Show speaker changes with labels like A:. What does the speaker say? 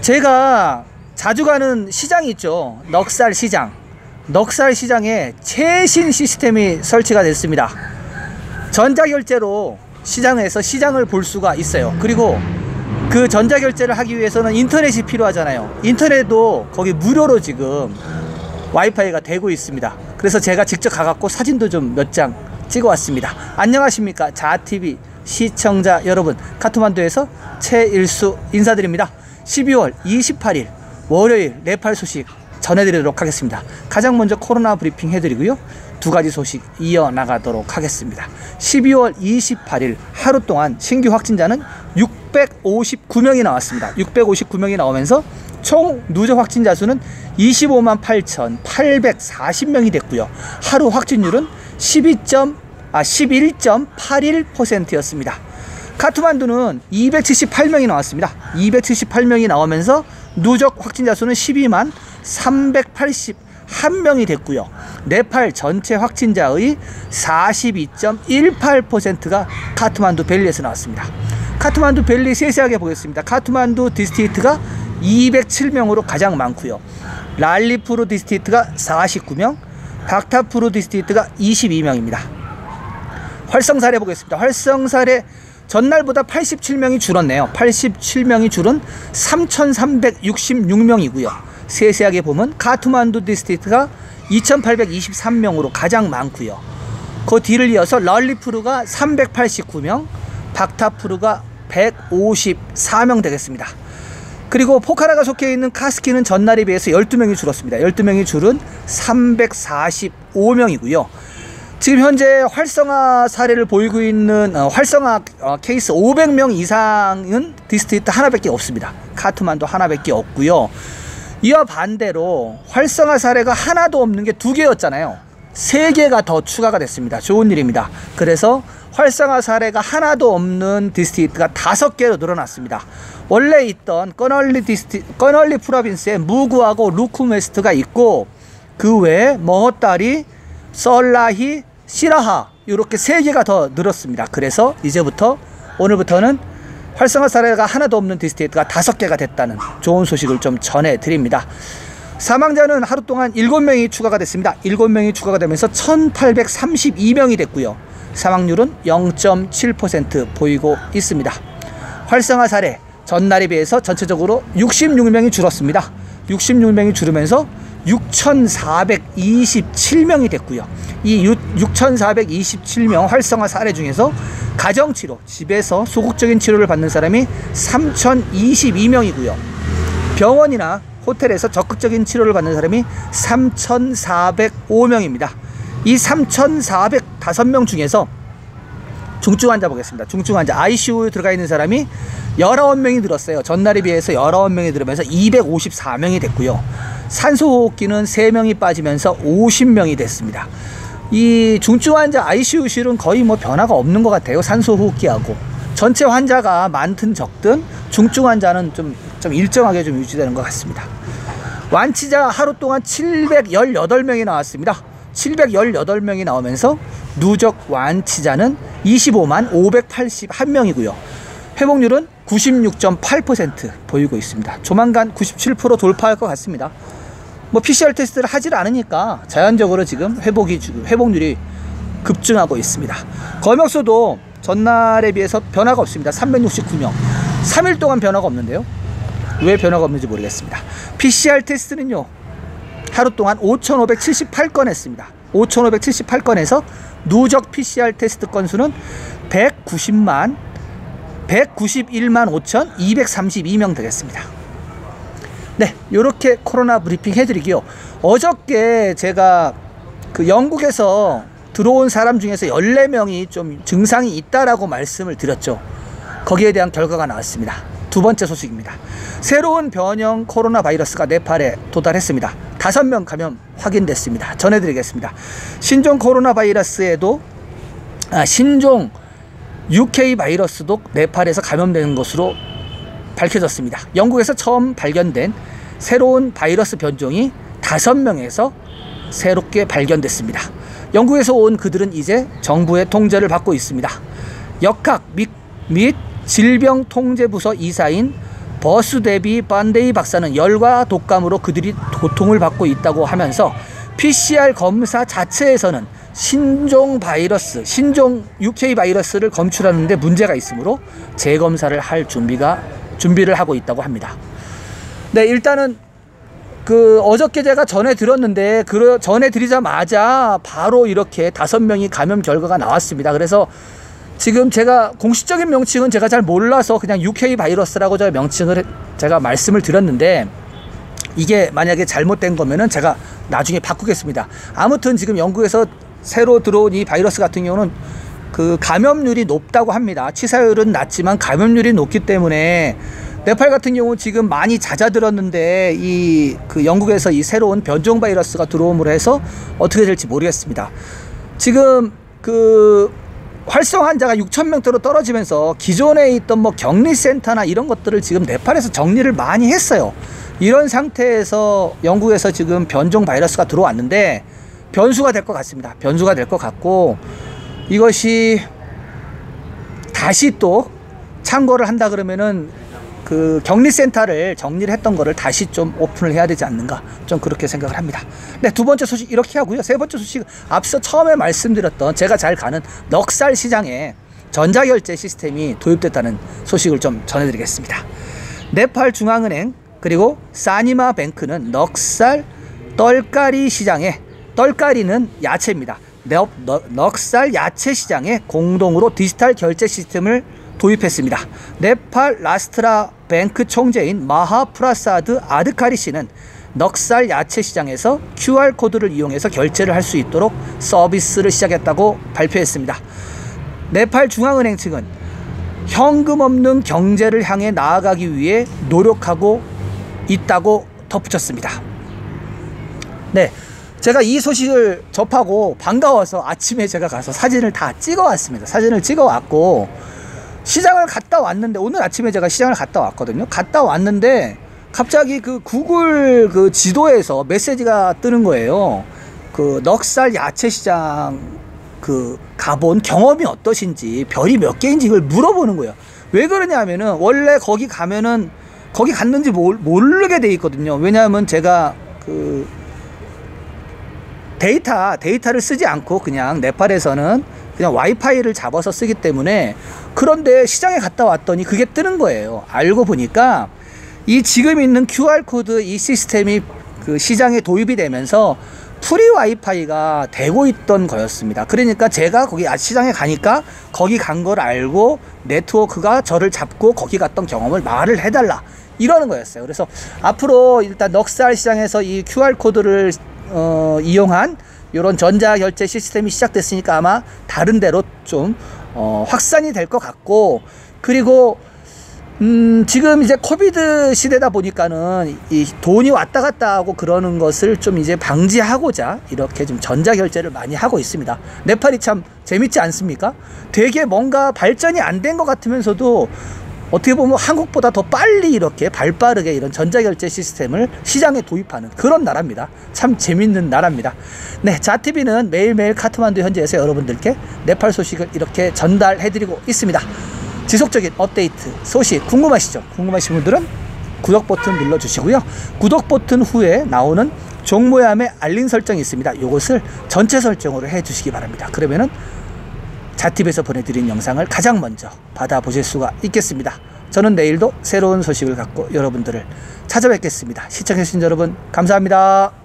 A: 제가 자주 가는 시장이 있죠. 넉살 시장. 넉살 시장에 최신 시스템이 설치가 됐습니다. 전자결제로 시장에서 시장을 볼 수가 있어요. 그리고 그 전자결제를 하기 위해서는 인터넷이 필요하잖아요. 인터넷도 거기 무료로 지금 와이파이가 되고 있습니다. 그래서 제가 직접 가갖고 사진도 좀 몇 장 찍어 왔습니다. 안녕하십니까 자TV 시청자 여러분, 카트만두에서 최일수 인사드립니다. 12월 28일 월요일 네팔 소식 전해드리도록 하겠습니다. 가장 먼저 코로나 브리핑 해드리고요, 두 가지 소식 이어나가도록 하겠습니다. 12월 28일 하루 동안 신규 확진자는 659명이 나왔습니다. 659명이 나오면서 총 누적 확진자 수는 25만 8,840명이 됐고요. 하루 확진율은 11.81%였습니다. 카트만두는 278명이 나왔습니다. 278명이 나오면서 누적 확진자 수는 12만 381명이 됐고요. 네팔 전체 확진자의 42.18%가 카트만두 밸리에서 나왔습니다. 카트만두 밸리 세세하게 보겠습니다. 카트만두 디스트릭트가 207명으로 가장 많고요. 랄리푸르 디스트릭트가 49명, 박타푸르 디스트릭트가 22명입니다. 활성 사례 보겠습니다. 활성 사례 전날보다 87명이 줄었네요. 87명이 줄은 3,366명이고요. 세세하게 보면 카트만두 디스트릭트가 2,823명으로 가장 많고요. 그 뒤를 이어서 랄리푸르가 389명, 박타푸르가 154명 되겠습니다. 그리고 포카라가 속해 있는 카스키는 전날에 비해서 12명이 줄었습니다. 12명이 줄은 345명이고요. 지금 현재 활성화 사례를 보이고 있는 활성화 케이스 500명 이상은 디스트릭트 하나밖에 없습니다. 카트만두 하나밖에 없고요. 이와 반대로 활성화 사례가 하나도 없는 게 2개였잖아요. 3개가 더 추가가 됐습니다. 좋은 일입니다. 그래서 활성화 사례가 하나도 없는 디스트릭트가 5개로 늘어났습니다. 원래 있던 꺼널리 프로빈스에 무구하고 루크메스트가 있고, 그 외에 머허따리, 썰라히, 시라하 이렇게 3개가 더 늘었습니다. 그래서 이제부터 오늘부터는 활성화 사례가 하나도 없는 디스트릭트가 5개가 됐다는 좋은 소식을 좀 전해드립니다. 사망자는 하루 동안 7명이 추가가 됐습니다. 7명이 추가가 되면서 1,832명이 됐고요. 사망률은 0.7% 보이고 있습니다. 활성화 사례 전날에 비해서 전체적으로 66명이 줄었습니다. 66명이 줄으면서 6,427명이 됐고요. 이 6,427명 활성화 사례 중에서 가정치료, 집에서 소극적인 치료를 받는 사람이 3,022명이고요. 병원이나 호텔에서 적극적인 치료를 받는 사람이 3,405명입니다. 이 3,405명 중에서 중증환자 보겠습니다. 중증환자 ICU에 들어가 있는 사람이 19명이 늘었어요. 전날에 비해서 19명이 늘으면서 254명이 됐고요. 산소호흡기는 3명이 빠지면서 50명이 됐습니다. 이 중증환자 ICU실은 거의 뭐 변화가 없는 것 같아요. 산소호흡기하고 전체 환자가 많든 적든 중증환자는 좀 일정하게 좀 유지되는 것 같습니다. 완치자 하루 동안 718명이 나왔습니다. 718명이 나오면서 누적 완치자는 25만 581명이고요. 회복률은 96.8% 보이고 있습니다. 조만간 97% 돌파할 것 같습니다. 뭐 PCR 테스트를 하질 않으니까 자연적으로 지금 회복률이 급증하고 있습니다. 검역소도 전날에 비해서 변화가 없습니다. 369명. 3일 동안 변화가 없는데요. 왜 변화가 없는지 모르겠습니다. PCR 테스트는요, 하루 동안 5,578건 했습니다. 5,578건에서 누적 PCR 테스트 건수는 191만 5,232명 되겠습니다. 네, 이렇게 코로나 브리핑 해드리고요. 어저께 제가 그 영국에서 들어온 사람 중에서 14명이 좀 증상이 있다라고 말씀을 드렸죠. 거기에 대한 결과가 나왔습니다. 두 번째 소식입니다. 새로운 변형 코로나 바이러스가 네팔에 도달했습니다. 5명 감염 확인됐습니다. 전해드리겠습니다. 신종 코로나 바이러스에도 신종 UK 바이러스도 네팔에서 감염된 것으로 밝혀졌습니다. 영국에서 처음 발견된 새로운 바이러스 변종이 5명에서 새롭게 발견됐습니다. 영국에서 온 그들은 이제 정부의 통제를 받고 있습니다. 역학 및 질병통제부서 이사인 버수데비 반데이 박사는 열과 독감으로 그들이 고통을 받고 있다고 하면서 PCR 검사 자체에서는 신종 UK 바이러스를 검출하는 데 문제가 있으므로 재검사를 할 준비를 하고 있다고 합니다. 네, 일단은 어저께 제가 전해드렸는데 전해드리자마자 바로 이렇게 5명이 감염 결과가 나왔습니다. 그래서 지금 제가 공식적인 명칭은 제가 잘 몰라서 그냥 UK 바이러스라고 제가 말씀을 드렸는데, 이게 만약에 잘못된 거면은 제가 나중에 바꾸겠습니다. 아무튼 지금 영국에서 새로 들어온 이 바이러스 같은 경우는 감염률이 높다고 합니다. 치사율은 낮지만 감염률이 높기 때문에 네팔 같은 경우 지금 많이 잦아들었는데 영국에서 이 새로운 변종 바이러스가 들어옴으로 해서 어떻게 될지 모르겠습니다. 지금 활성 환자가 6,000명대로 떨어지면서 기존에 있던 격리센터나 이런 것들을 지금 네팔에서 정리를 많이 했어요. 이런 상태에서 영국에서 지금 변종 바이러스가 들어왔는데 변수가 될 것 같습니다. 변수가 될 것 같고, 이것이 다시 또 창궐을 한다 그러면은 격리센터를 정리를 했던 거를 다시 좀 오픈을 해야 되지 않는가, 좀 그렇게 생각을 합니다. 네, 두 번째 소식 이렇게 하고요. 세 번째 소식은 앞서 처음에 말씀드렸던 제가 잘 가는 넉살 시장에 전자결제 시스템이 도입됐다는 소식을 좀 전해드리겠습니다. 네팔 중앙은행 그리고 사니마 뱅크는 넉살 떨까리 시장에, 떨까리는 야채입니다. 넉살 야채 시장에 공동으로 디지털 결제 시스템을 도입했습니다. 네팔 라스트라 뱅크 총재인 마하프라사드 아드카리 씨는 넉살 야채 시장에서 QR코드를 이용해서 결제를 할 수 있도록 서비스를 시작했다고 발표했습니다. 네팔 중앙은행 측은 현금 없는 경제를 향해 나아가기 위해 노력하고 있다고 덧붙였습니다. 네, 제가 이 소식을 접하고 반가워서 아침에 제가 가서 사진을 다 찍어 왔습니다. 사진을 찍어 왔고 시장을 갔다 왔는데, 오늘 아침에 제가 시장을 갔다 왔거든요. 갔다 왔는데 갑자기 구글 지도에서 메시지가 뜨는 거예요. 넉살 야채 시장 가본 경험이 어떠신지, 별이 몇 개인지 이걸 물어보는 거예요. 왜 그러냐면은 원래 거기 가면은 거기 갔는지 모르게 돼 있거든요. 왜냐하면 제가 데이터를 쓰지 않고 그냥 네팔에서는 그냥 와이파이를 잡아서 쓰기 때문에, 그런데 시장에 갔다 왔더니 그게 뜨는 거예요. 알고 보니까 이 지금 있는 QR코드 이 시스템이 시장에 도입이 되면서 프리 와이파이가 되고 있던 거였습니다. 그러니까 제가 거기 시장에 가니까 거기 간 걸 알고 네트워크가 저를 잡고 거기 갔던 경험을 말을 해달라, 이러는 거였어요. 그래서 앞으로 일단 넉살 시장에서 이 QR코드를 이용한 이런 전자결제 시스템이 시작됐으니까 아마 다른 데로 좀 확산이 될 것 같고, 그리고 지금 이제 코비드 시대다 보니까는 이 돈이 왔다 갔다 하고 그러는 것을 좀 이제 방지하고자 이렇게 좀 전자결제를 많이 하고 있습니다. 네팔이 참 재밌지 않습니까? 되게 뭔가 발전이 안 된 것 같으면서도 어떻게 보면 한국보다 더 빨리 이렇게 발빠르게 이런 전자결제 시스템을 시장에 도입하는 그런 나라입니다. 참 재밌는 나라입니다. 네, 자TV는 매일매일 카트만두 현지에서 여러분들께 네팔 소식을 이렇게 전달해드리고 있습니다. 지속적인 업데이트 소식 궁금하시죠? 궁금하신 분들은 구독 버튼 눌러주시고요. 구독 버튼 후에 나오는 종 모양의 알림 설정이 있습니다. 이것을 전체 설정으로 해주시기 바랍니다. 그러면은 자TV에서 보내드린 영상을 가장 먼저 받아보실 수가 있겠습니다. 저는 내일도 새로운 소식을 갖고 여러분들을 찾아뵙겠습니다. 시청해주신 여러분 감사합니다.